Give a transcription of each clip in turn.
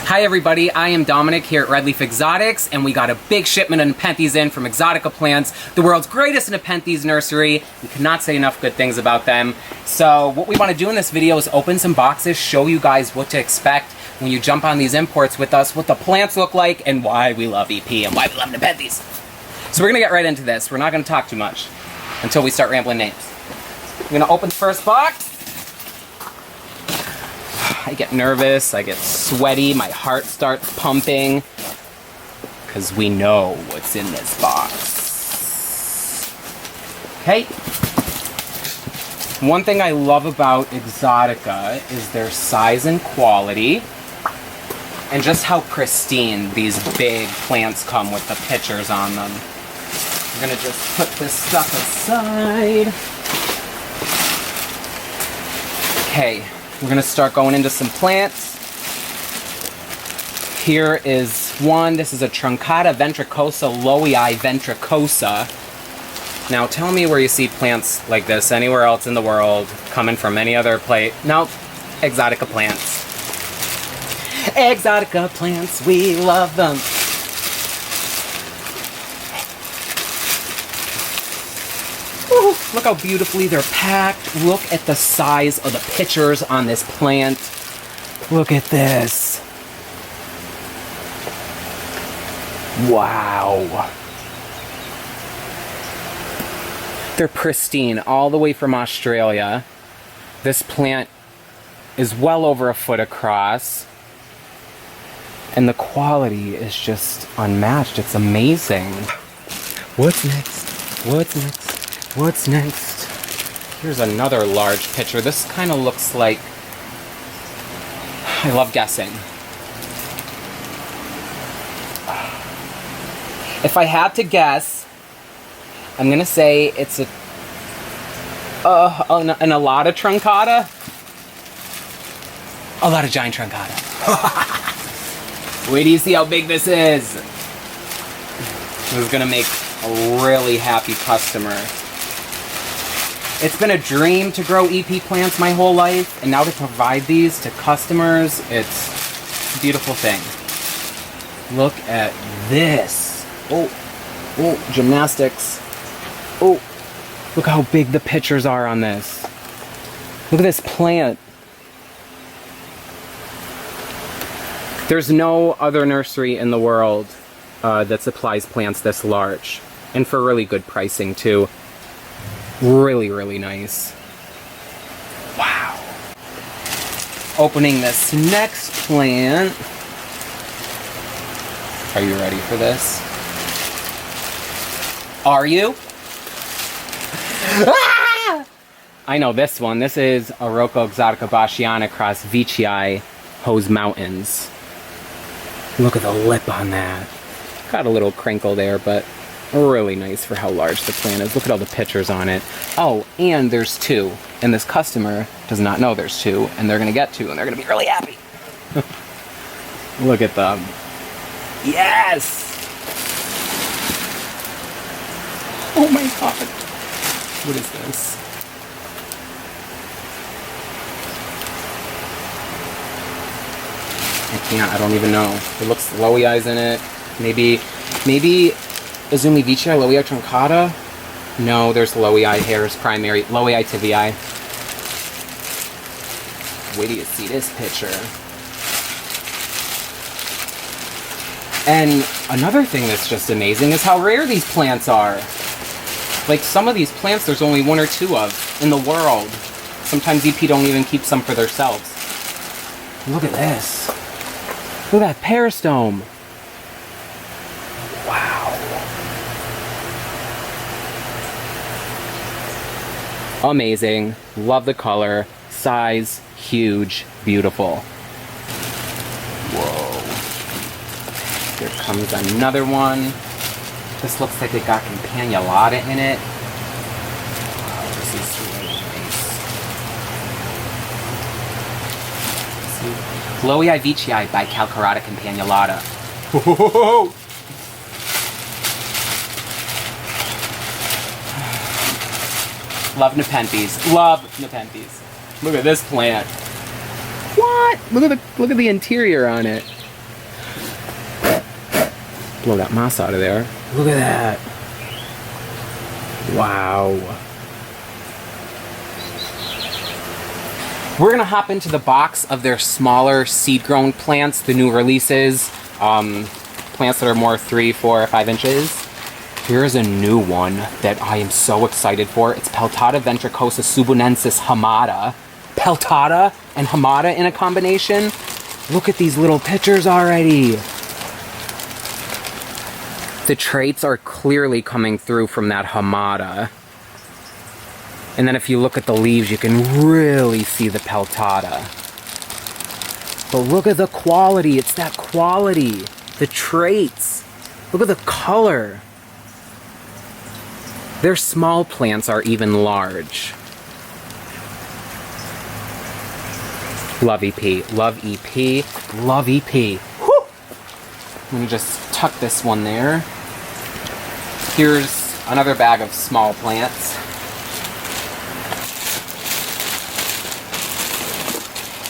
Hi everybody, I am Dominic here at Redleaf Exotics, and we got a big shipment of Nepenthes in from Exotica Plants, the world's greatest Nepenthes Nursery. We cannot say enough good things about them. So what we want to do in this video is open some boxes, show you guys what to expect when you jump on these imports with us, what the plants look like, and why we love EP and why we love Nepenthes. So we're going to get right into this. We're not going to talk too much until we start rambling names. I'm going to open the first box. I get nervous, I get sweaty, my heart starts pumping, because we know what's in this box. Okay. One thing I love about Exotica is their size and quality, and just how pristine these big plants come with the pictures on them. I'm gonna just put this stuff aside. Okay. We're going to start going into some plants. Here is one. This is a Truncata ventricosa, Lowii ventricosa. Now tell me where you see plants like this anywhere else in the world, coming from any other place. Nope. Exotica Plants. Exotica Plants, we love them. Ooh, look how beautifully they're packed. Look at the size of the pictures on this plant. Look at this. Wow. They're pristine all the way from Australia. This plant is well over a foot across. And the quality is just unmatched. It's amazing. What's next? What's next? What's next? Here's another large picture. This kind of looks like... I love guessing. If I had to guess, I'm going to say it's an Alata Truncata. A lot of giant Truncata. Wait till you see how big this is. This is going to make a really happy customer. It's been a dream to grow EP plants my whole life, and now to provide these to customers, it's a beautiful thing. Look at this. Oh, gymnastics. Oh, look how big the pictures are on this. Look at this plant. There's no other nursery in the world that supplies plants this large, and for really good pricing too. Really, really nice. Wow. Opening this next plant. Are you ready for this? Are you? Ah! I know this one. This is Aroco Exotica Bachiana cross Veitchii Hose Mountains. Look at the lip on that. Got a little crinkle there, but really nice for how large the plant is. Look at all the pictures on it. Oh, and there's two. And this customer does not know there's two, and they're going to get two, and they're going to be really happy. Look at them. Yes! Oh my god. What is this? I don't even know. It looks Lowii's in it. Maybe Izumi Veitchii, Lowii Truncata? No, there's Lowii hairs, primary, Lowii tibiae. Wait till you see this picture. And another thing that's just amazing is how rare these plants are. Like, some of these plants there's only one or two of in the world. Sometimes EP don't even keep some for themselves. Look at this. Look at that peristome. Wow. Amazing. Love the color. Size. Huge. Beautiful. Whoa. Here comes another one. This looks like it got Campanulata in it. Wow, this is really nice. Lowii Veitchii by Calcarata Campanulata. Whoa! Love Nepenthes. Love Nepenthes. Look at this plant. What? Look at the interior on it. Blow that moss out of there. Look at that. Wow. We're gonna hop into the box of their smaller seed-grown plants, the new releases, plants that are more 3, 4, 5 inches. Here's a new one that I am so excited for. It's Peltata ventricosa subunensis hamada. Peltata and hamada in a combination. Look at these little pictures already. The traits are clearly coming through from that hamada. And then if you look at the leaves, you can really see the peltata. But look at the quality. It's that quality. The traits. Look at the color. Their small plants are even large. Love EP. Love EP. Love EP. Whew! Let me just tuck this one there. Here's another bag of small plants.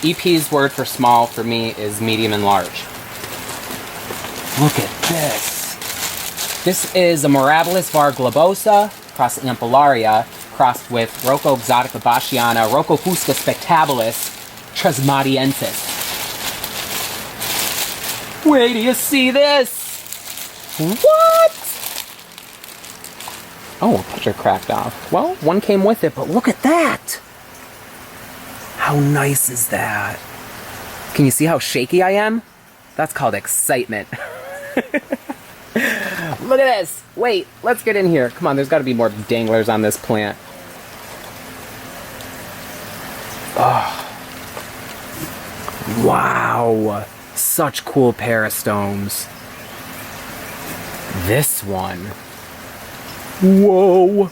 EP's word for small for me is medium and large. Look at this. This is a Mirabilis var globosa cross ampullaria crossed with Rocco exotica bachiana, Rocco fusca spectabilis, tresmatiensis. Wait, do you see this? What? Oh, a picture cracked off. Well, one came with it, but look at that. How nice is that? Can you see how shaky I am? That's called excitement. Look at this. Wait, let's get in here. Come on, there's got to be more danglers on this plant. Oh. Wow. Such cool peristomes. This one. Whoa.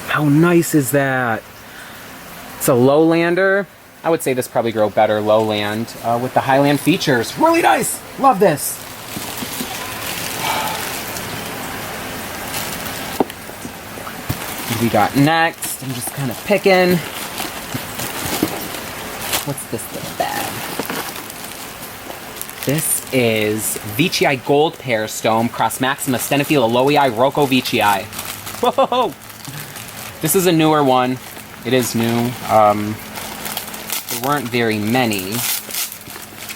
How nice is that? It's a lowlander. I would say this probably grow better lowland with the highland features. Really nice. Love this. What do we got next? I'm just kind of picking. What's this little bag? This is Veitchii Gold Peristome cross Maxima Stenophila lowii Rocco Veitchii. Whoa! This is a newer one. It is new. There weren't very many,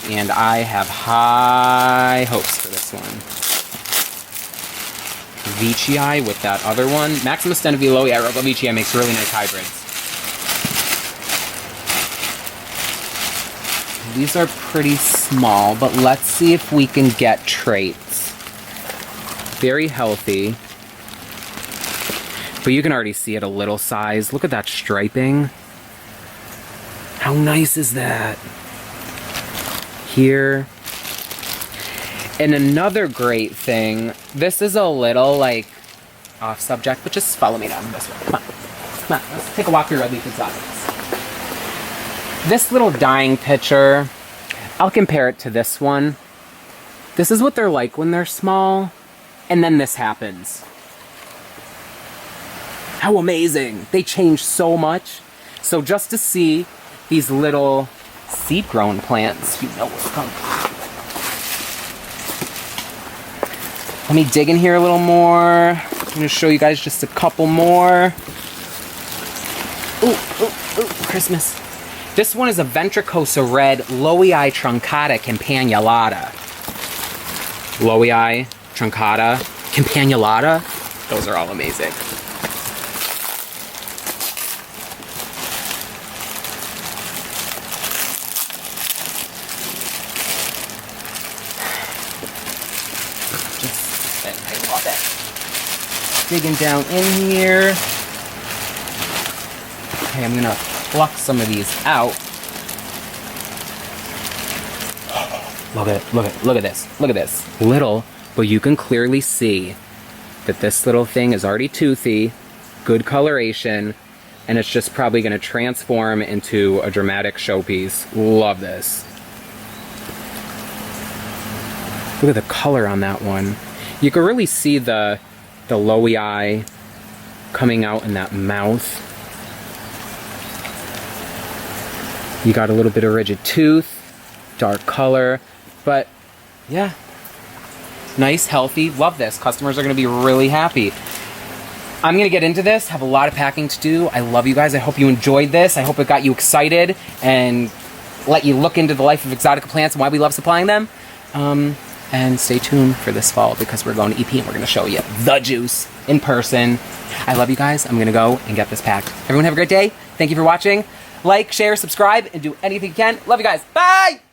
and I have high hopes for this one. Veitchii with that other one. Maxima Stenophila lowii Rocco Veitchii makes really nice hybrids. These are pretty small, but let's see if we can get traits. Very healthy. But you can already see it a little size. Look at that striping. How nice is that? Here. And another great thing, this is a little like off subject, but just follow me down this way. Come on. Come on, let's take a walk through Redleaf Exotics. This little dying picture, I'll compare it to this one. This is what they're like when they're small, and then this happens. How amazing! They change so much. So just to see these little seed-grown plants, you know what's coming. Let me dig in here a little more. I'm going to show you guys just a couple more. Ooh, ooh, ooh, Christmas. This one is a ventricosa red lowii truncata campanulata. Lowii truncata campanulata. Those are all amazing. I love it. Digging down in here. Okay, I'm gonna pluck some of these out. Look at it, look at this, look at this. Little, but you can clearly see that this little thing is already toothy, good coloration, and it's just probably gonna transform into a dramatic showpiece. Love this. Look at the color on that one. You can really see the lowii coming out in that mouth. You got a little bit of rigid tooth, dark color, but yeah, Nice, healthy. Love this. Customers are going to be really happy. I'm going to get into this. Have a lot of packing to do. I love you guys. I hope you enjoyed this. I hope it got you excited and let you look into the life of Exotica Plants and why we love supplying them. And stay tuned for this fall because we're going to EP and we're going to show you the juice in person. I love you guys. I'm going to go and get this packed. Everyone have a great day. Thank you for watching. Like, share, subscribe, and do anything you can. Love you guys. Bye!